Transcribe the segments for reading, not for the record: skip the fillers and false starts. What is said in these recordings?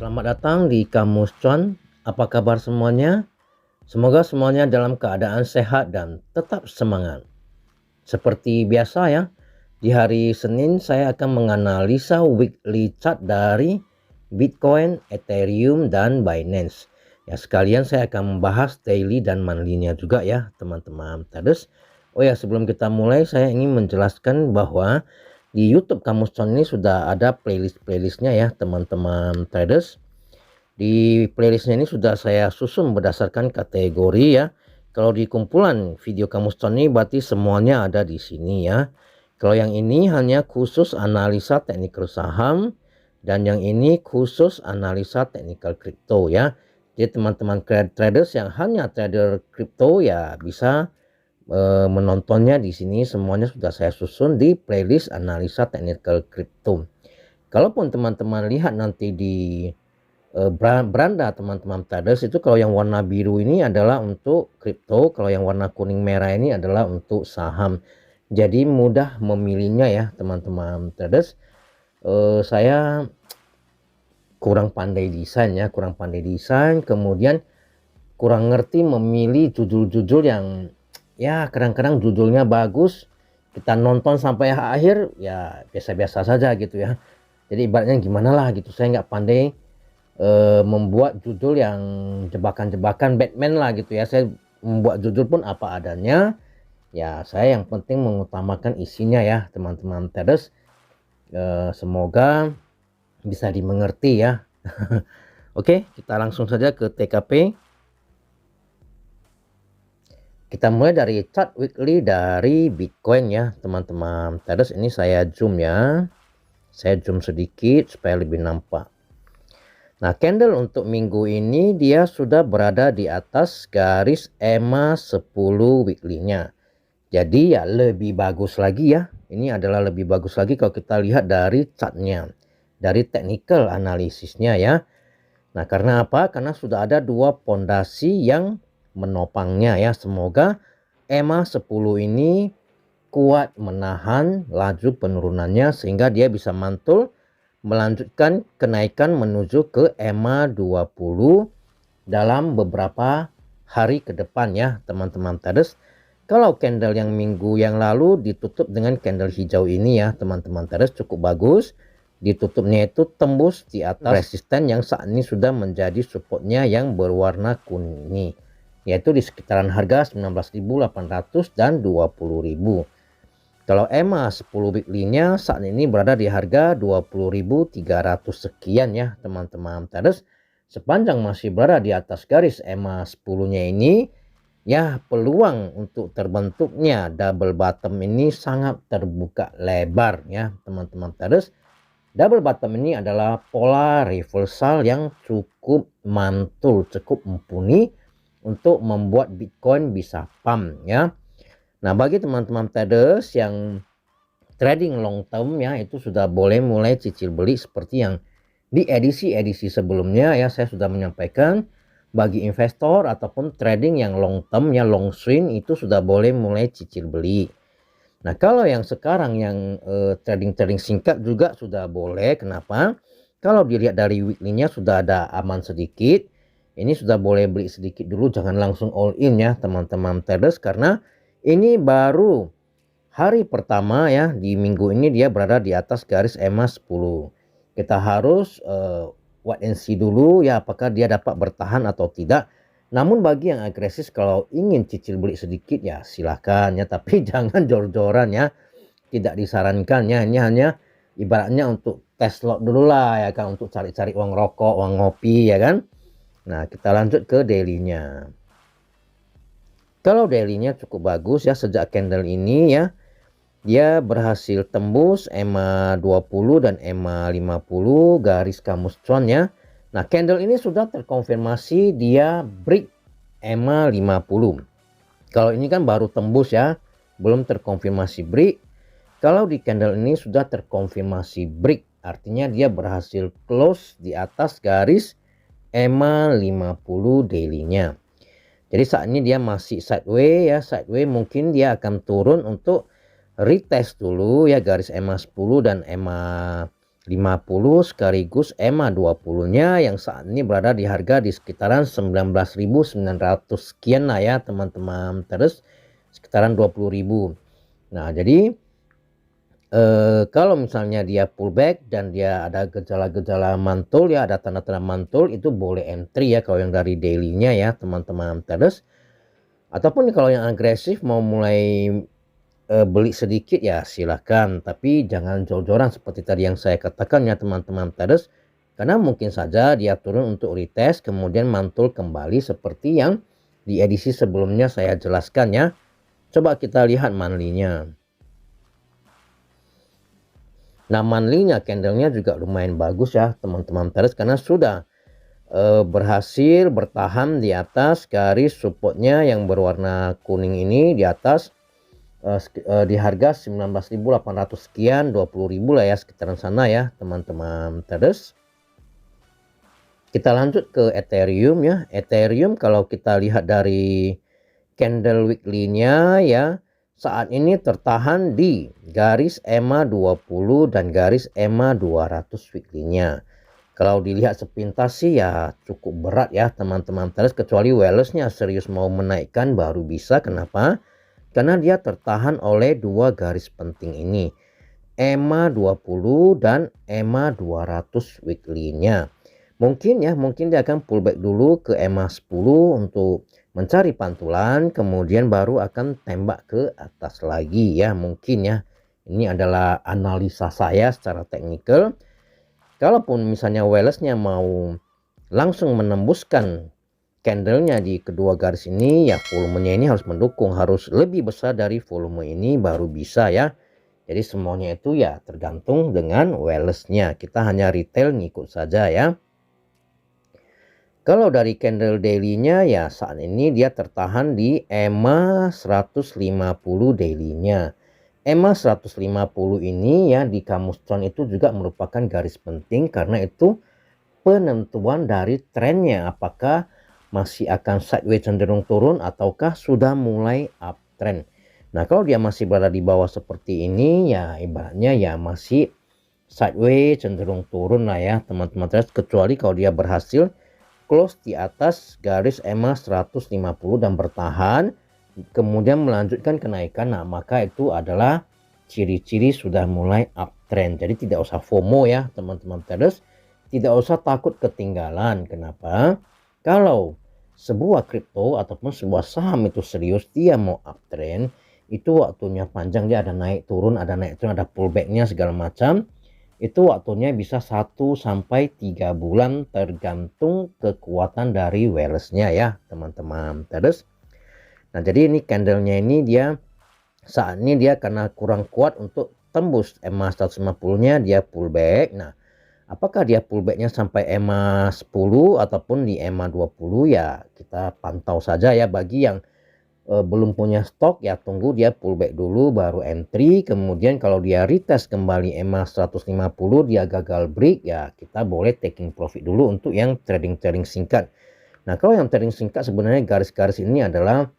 Selamat datang di Kamus Cuan. Apa kabar semuanya? Semoga semuanya dalam keadaan sehat dan tetap semangat. Seperti biasa ya, di hari Senin saya akan menganalisa weekly chart dari Bitcoin, Ethereum, dan Binance. Ya, sekalian saya akan membahas daily dan monthly-nya juga ya, teman-teman traders. Oh ya, sebelum kita mulai saya ingin menjelaskan bahwa di YouTube Kamus Cuan ini sudah ada playlist-playlistnya ya, teman-teman traders. Di playlistnya ini sudah saya susun berdasarkan kategori ya. Kalau di kumpulan video Kamus Cuan ini berarti semuanya ada di sini ya. Kalau yang ini hanya khusus analisa teknikal saham dan yang ini khusus analisa teknikal kripto ya. Jadi teman-teman traders yang hanya trader kripto ya bisa menontonnya di sini, semuanya sudah saya susun di playlist analisa teknikal kripto. Kalaupun teman-teman lihat nanti di beranda teman-teman traders itu, kalau yang warna biru ini adalah untuk kripto, kalau yang warna kuning merah ini adalah untuk saham. Jadi mudah memilihnya ya teman-teman traders. Saya kurang pandai desain ya, kemudian kurang ngerti memilih judul-judul yang ya kadang-kadang judulnya bagus, kita nonton sampai akhir ya biasa-biasa saja gitu ya. Jadi ibaratnya gimana lah gitu, saya nggak pandai membuat judul yang jebakan-jebakan Batman lah gitu ya. Saya membuat judul pun apa adanya ya, saya yang penting mengutamakan isinya ya teman-teman traders. Semoga bisa dimengerti ya. Oke, kita langsung saja ke TKP. Kita mulai dari chart weekly dari Bitcoin ya teman-teman traders. Ini saya zoom ya, saya zoom sedikit supaya lebih nampak. Nah, candle untuk minggu ini dia sudah berada di atas garis EMA 10 weekly-nya. Jadi ya lebih bagus lagi ya. Ini adalah lebih bagus lagi kalau kita lihat dari chartnya, dari technical analisisnya ya. Nah, karena apa? Karena sudah ada dua pondasi yang menopangnya ya. Semoga EMA 10 ini kuat menahan laju penurunannya sehingga dia bisa mantul melanjutkan kenaikan menuju ke EMA 20 dalam beberapa hari ke depan ya teman-teman traders. Kalau candle yang minggu yang lalu ditutup dengan candle hijau ini ya teman-teman traders, cukup bagus. Ditutupnya itu tembus di atas resisten yang saat ini sudah menjadi supportnya yang berwarna kuning, yaitu di sekitaran harga 19.800 dan 20.000. Kalau EMA 10 weekly-nya saat ini berada di harga 20.300 sekian ya teman-teman traders. Sepanjang masih berada di atas garis EMA 10-nya ini ya, peluang untuk terbentuknya double bottom ini sangat terbuka lebar ya teman-teman traders. Double bottom ini adalah pola reversal yang cukup mantul, cukup mumpuni untuk membuat Bitcoin bisa pump ya. Nah, bagi teman-teman traders yang trading long term ya, itu sudah boleh mulai cicil beli seperti yang di edisi-edisi sebelumnya ya, saya sudah menyampaikan. Bagi investor ataupun trading yang long term ya, long swing, itu sudah boleh mulai cicil beli. Nah, kalau yang sekarang yang trading singkat juga sudah boleh. Kenapa? Kalau dilihat dari weekly-nya sudah ada aman sedikit. Ini sudah boleh beli sedikit dulu, jangan langsung all in ya teman-teman traders, karena ini baru hari pertama ya, di minggu ini dia berada di atas garis EMA 10. Kita harus wait and see dulu ya, apakah dia dapat bertahan atau tidak. Namun bagi yang agresif kalau ingin cicil beli sedikit ya silahkan ya, tapi jangan jor-joran ya, tidak disarankan ya. Ini hanya ibaratnya untuk test lot dulu lah ya kan, untuk cari-cari uang rokok, uang ngopi ya kan. Nah, kita lanjut ke daily-nya. Kalau daily-nya cukup bagus ya, sejak candle ini ya, dia berhasil tembus EMA 20 dan EMA 50 garis Kamus Cuan ya. Nah, candle ini sudah terkonfirmasi dia break EMA 50. Kalau ini kan baru tembus ya, belum terkonfirmasi break. Kalau di candle ini sudah terkonfirmasi break, artinya dia berhasil close di atas garis EMA 50 daily-nya. Jadi saat ini dia masih sideways ya, sideways, mungkin dia akan turun untuk retest dulu ya garis EMA 10 dan EMA 50 sekaligus EMA 20-nya yang saat ini berada di harga di sekitaran 19.900 sekian lah ya teman-teman. Terus sekitaran 20.000. Nah, jadi kalau misalnya dia pullback dan dia ada gejala-gejala mantul ya, ada tanda-tanda mantul, itu boleh entry ya kalau yang dari daily-nya ya teman-teman. Terus ataupun kalau yang agresif mau mulai beli sedikit ya silahkan, tapi jangan jor-joran seperti tadi yang saya katakan ya teman-teman traders, karena mungkin saja dia turun untuk retest kemudian mantul kembali seperti yang di edisi sebelumnya saya jelaskan ya. Coba kita lihat monthly-nya. Nah, monthly-nya candle-nya juga lumayan bagus ya teman-teman traders, karena sudah berhasil bertahan di atas garis supportnya yang berwarna kuning ini, di atas di harga 19.800 sekian, 20.000 lah ya sekitaran sana ya teman-teman traders. Kita lanjut ke Ethereum ya. Ethereum kalau kita lihat dari candle weekly-nya ya, saat ini tertahan di garis EMA 20 dan garis EMA 200 weekly-nya. Kalau dilihat sepintas sih ya cukup berat ya teman-teman traders, kecuali Wellsnya serius mau menaikkan baru bisa. Kenapa? Karena dia tertahan oleh dua garis penting ini, EMA 20 dan EMA 200 weekly-nya. Mungkin dia akan pullback dulu ke EMA 10 untuk mencari pantulan, kemudian baru akan tembak ke atas lagi ya mungkin ya. Ini adalah analisa saya secara teknikal. Kalaupun misalnya Wellsnya mau langsung menembuskan candlenya di kedua garis ini ya, volumenya ini harus mendukung, harus lebih besar dari volume ini baru bisa ya. Jadi semuanya itu ya tergantung dengan Wellsnya, kita hanya retail ngikut saja ya. Kalau dari candle daily-nya ya saat ini dia tertahan di EMA 150 daily-nya. EMA 150 ini ya di kamus cuan itu juga merupakan garis penting, karena itu penentuan dari trennya, apakah masih akan sideways cenderung turun ataukah sudah mulai uptrend. Nah, kalau dia masih berada di bawah seperti ini ya ibaratnya ya masih sideways cenderung turun lah ya teman-teman traders, kecuali kalau dia berhasil close di atas garis EMA 150 dan bertahan kemudian melanjutkan kenaikan. Nah, maka itu adalah ciri-ciri sudah mulai uptrend. Jadi tidak usah FOMO ya teman-teman traders, tidak usah takut ketinggalan. Kenapa? Kalau sebuah kripto ataupun sebuah saham itu serius dia mau uptrend, itu waktunya panjang, dia ada naik turun, ada pullbacknya segala macam. Itu waktunya bisa 1 sampai 3 bulan tergantung kekuatan dari Wellsnya ya teman-teman traders. Nah, jadi ini candlenya ini dia saat ini dia karena kurang kuat untuk tembus EMA 150-nya, dia pullback. Nah, apakah dia pullbacknya sampai EMA 10 ataupun di EMA 20 ya kita pantau saja ya. Bagi yang belum punya stok ya tunggu dia pullback dulu baru entry. Kemudian kalau dia retest kembali EMA 150 dia gagal break ya kita boleh taking profit dulu untuk yang trading singkat. Nah, kalau yang trading singkat sebenarnya garis-garis ini adalah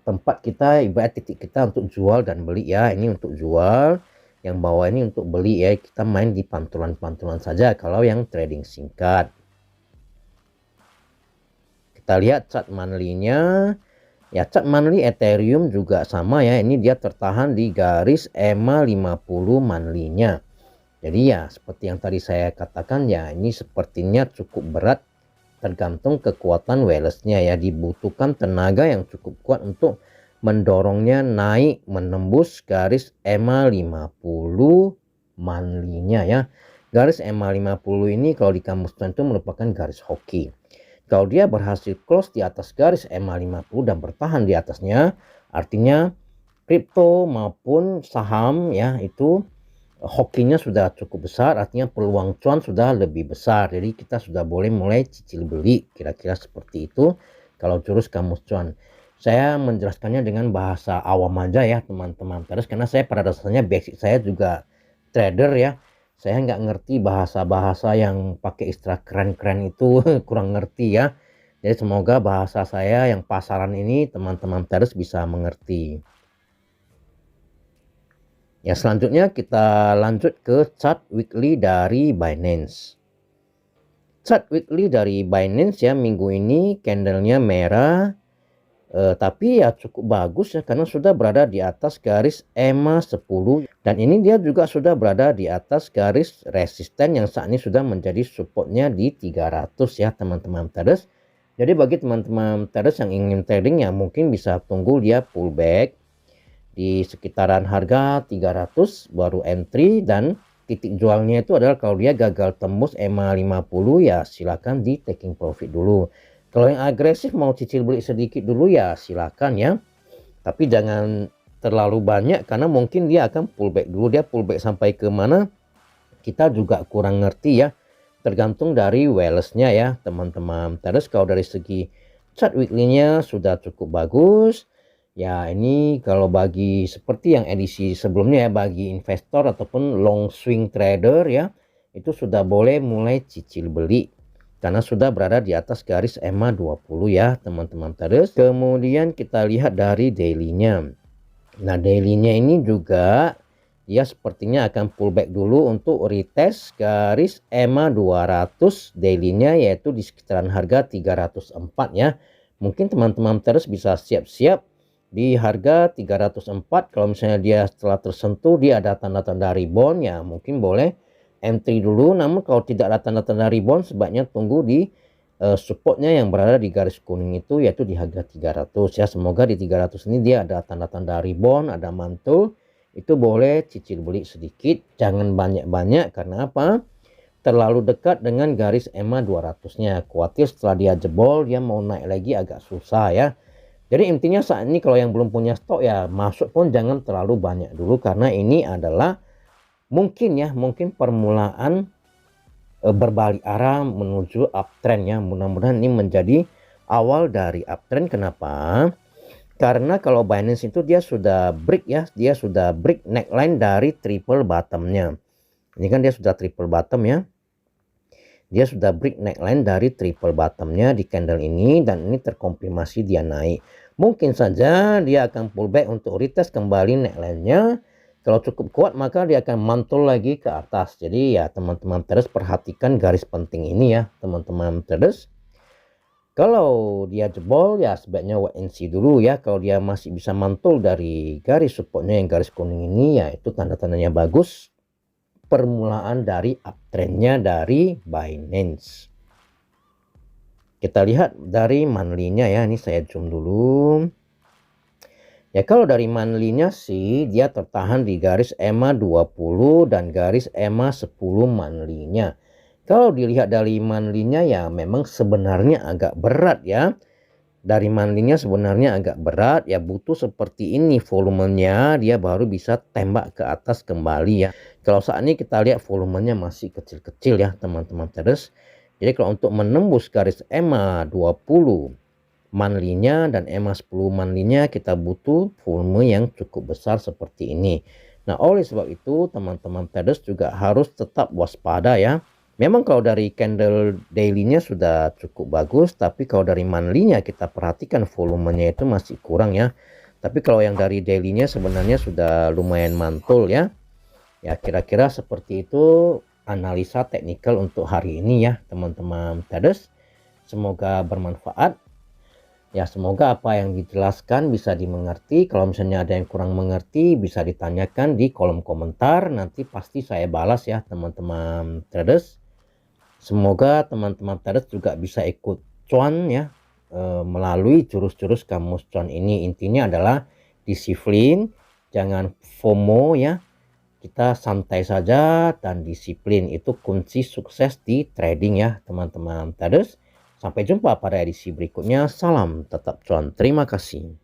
tempat kita, ibarat titik kita untuk jual dan beli ya. Ini untuk jual, yang bawah ini untuk beli ya. Kita main di pantulan-pantulan saja kalau yang trading singkat. Kita lihat chart monthly-nya. Ya, chart monthly Ethereum juga sama ya. Ini dia tertahan di garis EMA 50 monthly-nya. Jadi ya seperti yang tadi saya katakan ya, ini sepertinya cukup berat tergantung kekuatan Wellsnya ya. Dibutuhkan tenaga yang cukup kuat untuk mendorongnya naik menembus garis EMA 50 monthly-nya ya. Garis EMA 50 ini kalau di kamus cuan itu merupakan garis hoki. Kalau dia berhasil close di atas garis EMA 50 dan bertahan di atasnya, artinya kripto maupun saham ya itu hokinya sudah cukup besar, artinya peluang cuan sudah lebih besar. Jadi kita sudah boleh mulai cicil beli, kira-kira seperti itu kalau jurus kamus cuan. Saya menjelaskannya dengan bahasa awam aja ya teman-teman terus, karena saya pada dasarnya basic saya juga trader ya. Saya nggak ngerti bahasa-bahasa yang pakai istilah keren-keren itu kurang ngerti ya. Jadi semoga bahasa saya yang pasaran ini teman-teman traders bisa mengerti. Ya, selanjutnya kita lanjut ke chart weekly dari Binance. Chart weekly dari Binance ya, minggu ini candlenya merah, tapi ya cukup bagus ya karena sudah berada di atas garis EMA 10 dan ini dia juga sudah berada di atas garis resisten yang saat ini sudah menjadi supportnya di 300 ya teman-teman traders. Jadi bagi teman-teman traders yang ingin trading ya mungkin bisa tunggu dia pullback di sekitaran harga 300 baru entry, dan titik jualnya itu adalah kalau dia gagal tembus EMA 50 ya silakan di taking profit dulu. Kalau yang agresif mau cicil beli sedikit dulu ya silakan ya. Tapi jangan terlalu banyak karena mungkin dia akan pullback dulu. Dia pullback sampai ke mana kita juga kurang ngerti ya. Tergantung dari Wellsnya ya teman-teman. Terus kalau dari segi chart weekly-nya sudah cukup bagus. Ya ini kalau bagi seperti yang edisi sebelumnya ya, bagi investor ataupun long swing trader ya, itu sudah boleh mulai cicil beli karena sudah berada di atas garis EMA 20 ya teman-teman traders. Kemudian kita lihat dari daily-nya. Nah daily-nya ini juga dia sepertinya akan pullback dulu untuk retest garis EMA 200 daily-nya, yaitu di sekitaran harga 304 ya. Mungkin teman-teman traders bisa siap-siap di harga 304. Kalau misalnya dia setelah tersentuh dia ada tanda-tanda rebound ya mungkin boleh entry dulu. Namun kalau tidak ada tanda-tanda rebound sebaiknya tunggu di supportnya yang berada di garis kuning itu, yaitu di harga 300 ya. Semoga di 300 ini dia ada tanda-tanda rebound, ada mantul, itu boleh cicil beli sedikit, jangan banyak-banyak. Karena apa? Terlalu dekat dengan garis EMA 200-nya. Khawatir setelah dia jebol dia mau naik lagi agak susah ya. Jadi intinya saat ini kalau yang belum punya stok ya masuk pun jangan terlalu banyak dulu karena ini adalah mungkin permulaan berbalik arah menuju uptrend ya. Mudah-mudahan ini menjadi awal dari uptrend. Kenapa? Karena kalau Binance itu dia sudah break ya, dia sudah break neckline dari triple bottomnya. Ini kan dia sudah triple bottom ya. Dia sudah break neckline dari triple bottomnya di candle ini dan ini terkonfirmasi dia naik. Mungkin saja dia akan pullback untuk retest kembali neckline-nya. Kalau cukup kuat maka dia akan mantul lagi ke atas. Jadi ya teman-teman traders perhatikan garis penting ini ya teman-teman traders. Kalau dia jebol ya sebaiknya wait and see dulu ya. Kalau dia masih bisa mantul dari garis supportnya yang garis kuning ini ya itu tanda-tandanya bagus. Permulaan dari uptrendnya dari Binance. Kita lihat dari monthly-nya ya, ini saya zoom dulu. Ya kalau dari monthly-nya sih dia tertahan di garis EMA 20 dan garis EMA 10 monthly-nya. Kalau dilihat dari monthly-nya ya memang sebenarnya agak berat ya. Dari monthly-nya sebenarnya agak berat ya, butuh seperti ini volumenya dia baru bisa tembak ke atas kembali ya. Kalau saat ini kita lihat volumenya masih kecil-kecil ya teman-teman traders. Jadi kalau untuk menembus garis EMA 20 monthly-nya dan EMA 10 monthly-nya kita butuh volume yang cukup besar seperti ini. Nah oleh sebab itu teman-teman traders juga harus tetap waspada ya. Memang kalau dari candle daily-nya sudah cukup bagus, tapi kalau dari monthly-nya kita perhatikan volumenya itu masih kurang ya. Tapi kalau yang dari daily-nya sebenarnya sudah lumayan mantul ya. Ya kira-kira seperti itu analisa teknikal untuk hari ini ya teman-teman traders. Semoga bermanfaat. Ya semoga apa yang dijelaskan bisa dimengerti. Kalau misalnya ada yang kurang mengerti bisa ditanyakan di kolom komentar. Nanti pasti saya balas ya teman-teman traders. Semoga teman-teman traders juga bisa ikut cuan ya melalui jurus-jurus kamus cuan ini. Intinya adalah disiplin, jangan FOMO ya. Kita santai saja dan disiplin itu kunci sukses di trading ya teman-teman traders. Sampai jumpa pada edisi berikutnya. Salam tetap cuan. Terima kasih.